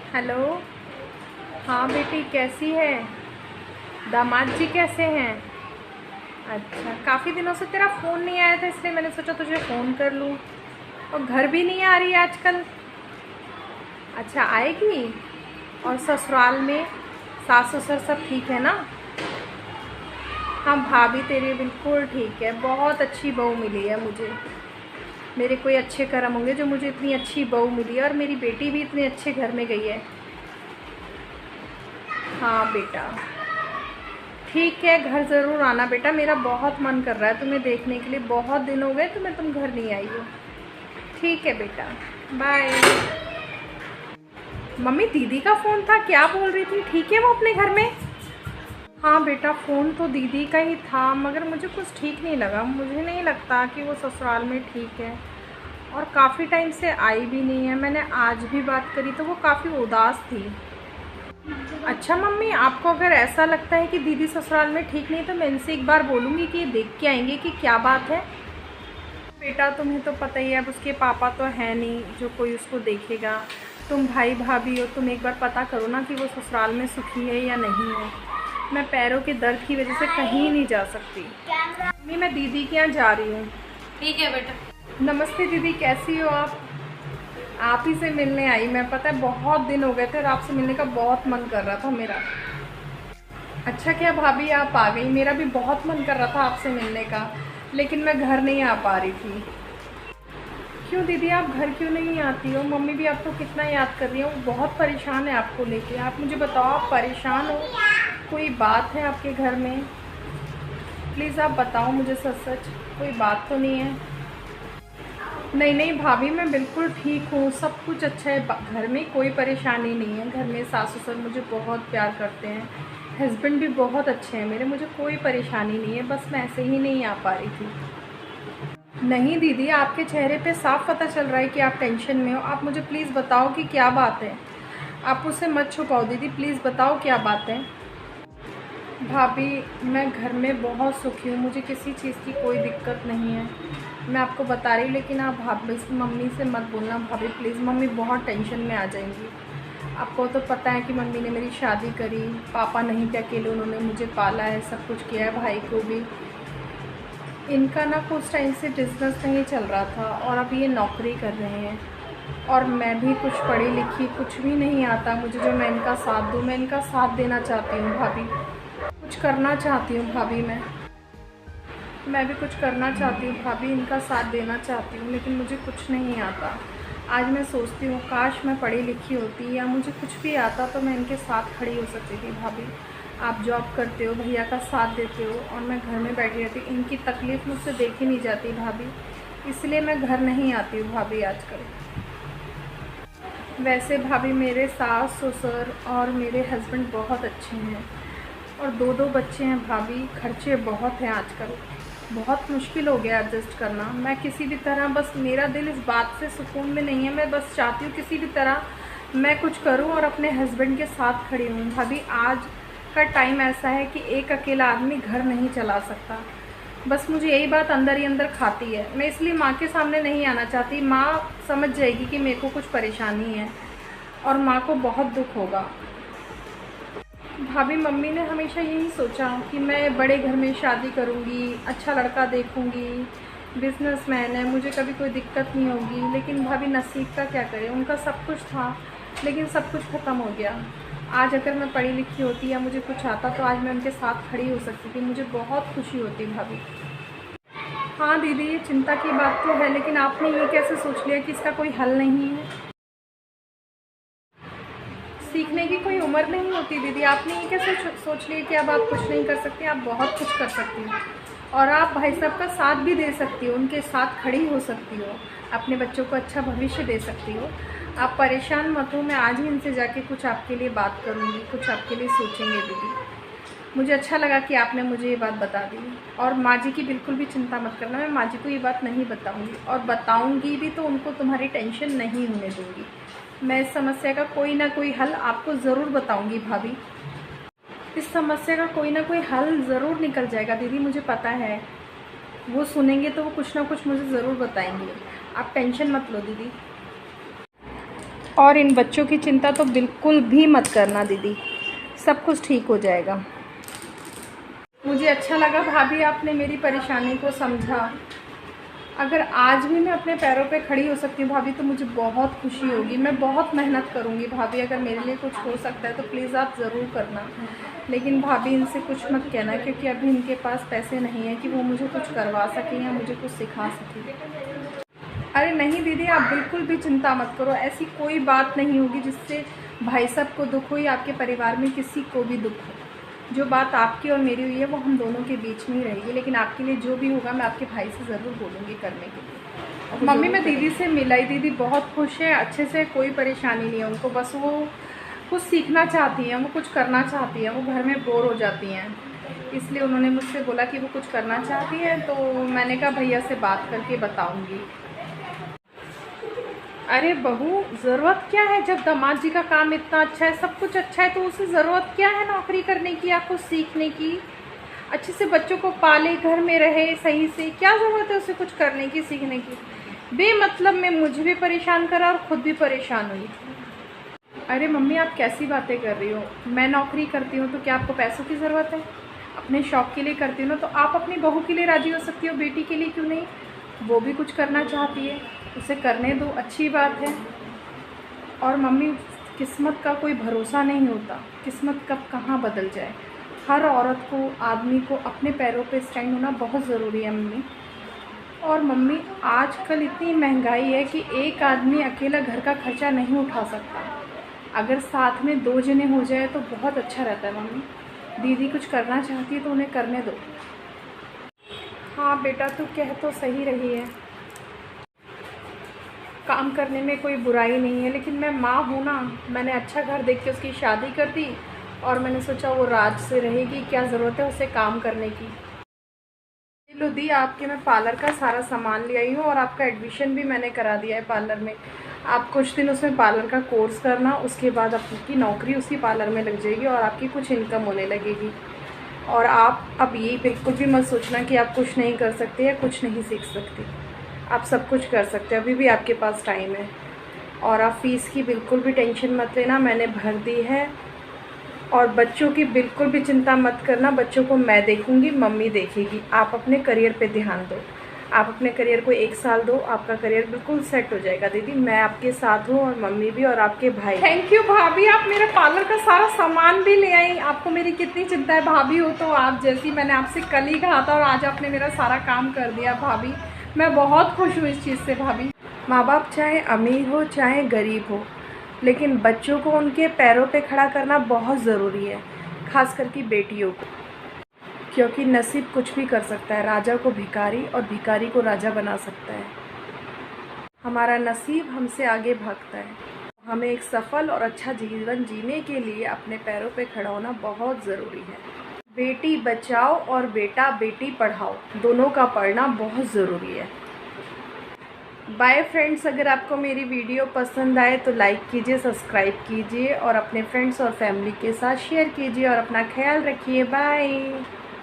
Hello. हाँ बेटी, कैसी है? दामाद जी कैसे हैं? अच्छा, काफ़ी दिनों से तेरा फ़ोन नहीं आया था, इसलिए मैंने सोचा तुझे फ़ोन कर लूँ। और घर भी नहीं आ रही आजकल? अच्छा, आएगी। और ससुराल में सास ससुर सब ठीक है ना? हाँ, भाभी तेरी बिल्कुल ठीक है। बहुत अच्छी बहू मिली है मुझे। मेरे कोई अच्छे कर्म होंगे जो मुझे इतनी अच्छी बहू मिली है, और मेरी बेटी भी इतने अच्छे घर में गई है। हाँ बेटा, ठीक है, घर ज़रूर आना बेटा। मेरा बहुत मन कर रहा है तुम्हें देखने के लिए। बहुत दिन हो गए तुम घर नहीं आई हो। ठीक है बेटा, बाय। मम्मी, दीदी का फ़ोन था, क्या बोल रही थी? ठीक है वो अपने घर में? हाँ बेटा, फ़ोन तो दीदी का ही था, मगर मुझे कुछ ठीक नहीं लगा। मुझे नहीं लगता कि वो ससुराल में ठीक है, और काफ़ी टाइम से आई भी नहीं है। मैंने आज भी बात करी तो वो काफ़ी उदास थी। अच्छा मम्मी, आपको अगर ऐसा लगता है कि दीदी ससुराल में ठीक नहीं, तो मैं इनसे एक बार बोलूँगी कि देख के आएंगे कि क्या बात है। बेटा, तुम्हें तो पता ही है, अब उसके पापा तो है नहीं जो कोई उसको देखेगा। तुम भाई भाभी हो, तुम एक बार पता करो ना कि वो ससुराल में सुखी है या नहीं है। मैं पैरों के दर्द की वजह से कहीं नहीं जा सकती। मम्मी, मैं दीदी के यहाँ जा रही हूँ। ठीक है बेटा। नमस्ते दीदी, कैसी हो आप ही से मिलने आई मैं। पता है बहुत दिन हो गए थे और आपसे मिलने का बहुत मन कर रहा था मेरा। अच्छा क्या भाभी, आप आ गई? मेरा भी बहुत मन कर रहा था आपसे मिलने का, लेकिन मैं घर नहीं आ पा रही थी। क्यों दीदी, आप घर क्यों नहीं आती हो? मम्मी भी आपको कितना याद कर रही है, वो बहुत परेशान है आपको लेके। आप मुझे बताओ, आप परेशान हो? कोई बात है आपके घर में? प्लीज़ आप बताओ मुझे सच सच, कोई बात तो नहीं है? नहीं नहीं भाभी, मैं बिल्कुल ठीक हूँ, सब कुछ अच्छा है। घर में कोई परेशानी नहीं है। घर में सास ससुर मुझे बहुत प्यार करते हैं, हस्बैंड भी बहुत अच्छे हैं मेरे। मुझे कोई परेशानी नहीं है, बस मैं ऐसे ही नहीं आ पा रही थी। नहीं दीदी, आपके चेहरे पे साफ पता चल रहा है कि आप टेंशन में हो। आप मुझे प्लीज़ बताओ कि क्या बात है। आप उससे मत छुपाओ दीदी, प्लीज़ बताओ क्या बात है। भाभी, मैं घर में बहुत सुखी हूँ, मुझे किसी चीज़ की कोई दिक्कत नहीं है। मैं आपको बता रही हूँ, लेकिन आप भाभी मम्मी से मत बोलना भाभी प्लीज़। मम्मी बहुत टेंशन में आ जाएंगी। आपको तो पता है कि मम्मी ने मेरी शादी करी, पापा नहीं थे, अकेले उन्होंने मुझे पाला है, सब कुछ किया है, भाई को भी। इनका ना कुछ टाइम से बिज़नेस नहीं चल रहा था, और अब ये नौकरी कर रहे हैं। और मैं भी कुछ पढ़ी लिखी, कुछ भी नहीं आता मुझे जो मैं इनका साथ दूँ। मैं इनका साथ देना चाहती हूँ भाभी, कुछ करना चाहती हूँ भाभी। मैं भी कुछ करना चाहती हूँ भाभी, इनका साथ देना चाहती हूँ, लेकिन मुझे कुछ नहीं आता। आज मैं सोचती हूँ काश मैं पढ़ी लिखी होती या मुझे कुछ भी आता तो मैं इनके साथ खड़ी हो सकती थी भाभी। आप जॉब करते हो, भैया का साथ देते हो, और मैं घर में बैठी रहती। इनकी तकलीफ़ मुझसे देखी नहीं जाती भाभी, इसलिए मैं घर नहीं आती हूँ भाभी आजकल। वैसे भाभी, मेरे सास ससुर और मेरे हस्बैंड बहुत अच्छे हैं, और दो दो बच्चे हैं भाभी। खर्चे बहुत हैं आजकल, बहुत मुश्किल हो गया एडजस्ट करना। मैं किसी भी तरह, बस मेरा दिल इस बात से सुकून में नहीं है। मैं बस चाहती हूँ किसी भी तरह मैं कुछ करूँ और अपने हस्बैंड के साथ खड़ी हूँ भाभी। आज का टाइम ऐसा है कि एक अकेला आदमी घर नहीं चला सकता। बस मुझे यही बात अंदर ही अंदर खाती है। मैं इसलिए माँ के सामने नहीं आना चाहती। माँ समझ जाएगी कि मेरे को कुछ परेशानी है, और माँ को बहुत दुख होगा। भाभी, मम्मी ने हमेशा यही सोचा कि मैं बड़े घर में शादी करूंगी, अच्छा लड़का देखूंगी, बिजनेसमैन है, मुझे कभी कोई दिक्कत नहीं होगी। लेकिन भाभी, नसीब का क्या करें, उनका सब कुछ था, लेकिन सब कुछ ख़त्म हो गया। आज अगर मैं पढ़ी लिखी होती या मुझे कुछ आता तो आज मैं उनके साथ खड़ी हो सकती थी, मुझे बहुत खुशी होती भाभी। हाँ दीदी, ये चिंता की बात तो है, लेकिन आपने ये कैसे सोच लिया कि इसका कोई हल नहीं है? सीखने की कोई उम्र नहीं होती दीदी। आपने ये कैसे सोच लिया कि अब आप कुछ नहीं कर सकती? आप बहुत कुछ कर सकती हो, और आप भाई साहब का साथ भी दे सकती हो, उनके साथ खड़ी हो सकती हो, अपने बच्चों को अच्छा भविष्य दे सकती हो। आप परेशान मत हो, मैं आज ही इनसे जाके कुछ आपके लिए बात करूँगी, कुछ आपके लिए सोचेंगे दीदी। मुझे अच्छा लगा कि आपने मुझे ये बात बता दी। और माँ जी की बिल्कुल भी चिंता मत करना, मैं माँ जी को ये बात नहीं बताऊँगी, और बताऊँगी भी तो उनको तुम्हारी टेंशन नहीं होने दूँगी। मैं इस समस्या का कोई ना कोई हल आपको ज़रूर बताऊंगी भाभी। इस समस्या का कोई ना कोई हल ज़रूर निकल जाएगा दीदी, मुझे पता है। वो सुनेंगे तो वो कुछ ना कुछ मुझे ज़रूर बताएंगे। आप टेंशन मत लो दीदी। और इन बच्चों की चिंता तो बिल्कुल भी मत करना दीदी, सब कुछ ठीक हो जाएगा। मुझे अच्छा लगा भाभी आपने मेरी परेशानी को समझा। अगर आज भी मैं अपने पैरों पे खड़ी हो सकती हूँ भाभी तो मुझे बहुत खुशी होगी। मैं बहुत मेहनत करूँगी भाभी, अगर मेरे लिए कुछ हो सकता है तो प्लीज़ आप ज़रूर करना। लेकिन भाभी इनसे कुछ मत कहना, क्योंकि अभी इनके पास पैसे नहीं हैं कि वो मुझे कुछ करवा सकें या मुझे कुछ सिखा सकें। अरे नहीं दीदी, आप बिल्कुल भी चिंता मत करो, ऐसी कोई बात नहीं होगी जिससे भाई साहब को दुख हो या आपके परिवार में किसी को भी दुख हो। जो बात आपकी और मेरी हुई है वो हम दोनों के बीच में ही रहेगी, लेकिन आपके लिए जो भी होगा मैं आपके भाई से ज़रूर बोलूँगी करने के लिए। मम्मी मैं दीदी से मिलाई, दीदी बहुत खुश है, अच्छे से, कोई परेशानी नहीं है उनको, बस वो कुछ सीखना चाहती हैं, वो कुछ करना चाहती हैं, वो घर में बोर हो जाती हैं, इसलिए उन्होंने मुझसे बोला कि वो कुछ करना चाहती है। तो मैंने कहा भैया से बात करके बताऊँगी। अरे बहू, ज़रूरत क्या है? जब दामाद जी का काम इतना अच्छा है, सब कुछ अच्छा है, तो उसे ज़रूरत क्या है नौकरी करने की या कुछ सीखने की? अच्छे से बच्चों को पाले, घर में रहे सही से, क्या ज़रूरत है उसे कुछ करने की, सीखने की? बेमतलब में मुझे भी परेशान करा और ख़ुद भी परेशान हुई। अरे मम्मी, आप कैसी बातें कर रही हो? मैं नौकरी करती हूँ तो क्या आपको पैसों की ज़रूरत है? अपने शौक़ के लिए करती हूँ ना, तो आप अपनी बहू के लिए राज़ी हो सकती हो, बेटी के लिए क्यों नहीं? वो भी कुछ करना चाहती है, उसे करने दो, अच्छी बात है। और मम्मी, किस्मत का कोई भरोसा नहीं होता, किस्मत कब कहाँ बदल जाए। हर औरत को, आदमी को अपने पैरों पे स्टैंड होना बहुत ज़रूरी है मम्मी। और मम्मी, आजकल इतनी महंगाई है कि एक आदमी अकेला घर का खर्चा नहीं उठा सकता, अगर साथ में 2 जने हो जाए तो बहुत अच्छा रहता है मम्मी। दीदी कुछ करना चाहती है तो उन्हें करने दो। हाँ बेटा, तू कह तो सही रही है, काम करने में कोई बुराई नहीं है, लेकिन मैं माँ हूँ ना, मैंने अच्छा घर देख के उसकी शादी कर दी और मैंने सोचा वो राज से रहेगी, क्या ज़रूरत है उसे काम करने की। लो दी, आपके मैं पार्लर का सारा सामान ले आई हूँ और आपका एडमिशन भी मैंने करा दिया है पार्लर में। आप कुछ दिन उसमें पार्लर का कोर्स करना, उसके बाद आपकी नौकरी उसी पार्लर में लग जाएगी और आपकी कुछ इनकम होने लगेगी। और आप अब ये बिल्कुल भी मत सोचना कि आप कुछ नहीं कर सकते या कुछ नहीं सीख सकते, आप सब कुछ कर सकते हैं, अभी भी आपके पास टाइम है। और आप फ़ीस की बिल्कुल भी टेंशन मत लेना, मैंने भर दी है। और बच्चों की बिल्कुल भी चिंता मत करना, बच्चों को मैं देखूंगी, मम्मी देखेगी। आप अपने करियर पे ध्यान दो, आप अपने करियर को 1 साल दो, आपका करियर बिल्कुल सेट हो जाएगा दीदी। मैं आपके साथ हूँ और मम्मी भी और आपके भाई। थैंक यू भाभी, आप मेरे पार्लर का सारा सामान भी ले आई। आपको मेरी कितनी चिंता है, भाभी हो तो आप जैसी। मैंने आपसे कल ही कहा था और आज आपने मेरा सारा काम कर दिया भाभी, मैं बहुत खुश हूँ इस चीज़ से भाभी। माँ बाप चाहे अमीर हो चाहे गरीब हो, लेकिन बच्चों को उनके पैरों पे खड़ा करना बहुत ज़रूरी है, खास करके बेटियों को, क्योंकि नसीब कुछ भी कर सकता है, राजा को भिखारी और भिखारी को राजा बना सकता है। हमारा नसीब हमसे आगे भागता है। हमें एक सफल और अच्छा जीवन जीने के लिए अपने पैरों पे खड़ा होना बहुत ज़रूरी है। बेटी बचाओ और बेटा बेटी पढ़ाओ, दोनों का पढ़ना बहुत ज़रूरी है। बाय फ्रेंड्स, अगर आपको मेरी वीडियो पसंद आए तो लाइक कीजिए, सब्सक्राइब कीजिए और अपने फ्रेंड्स और फैमिली के साथ शेयर कीजिए और अपना ख्याल रखिए। बाय।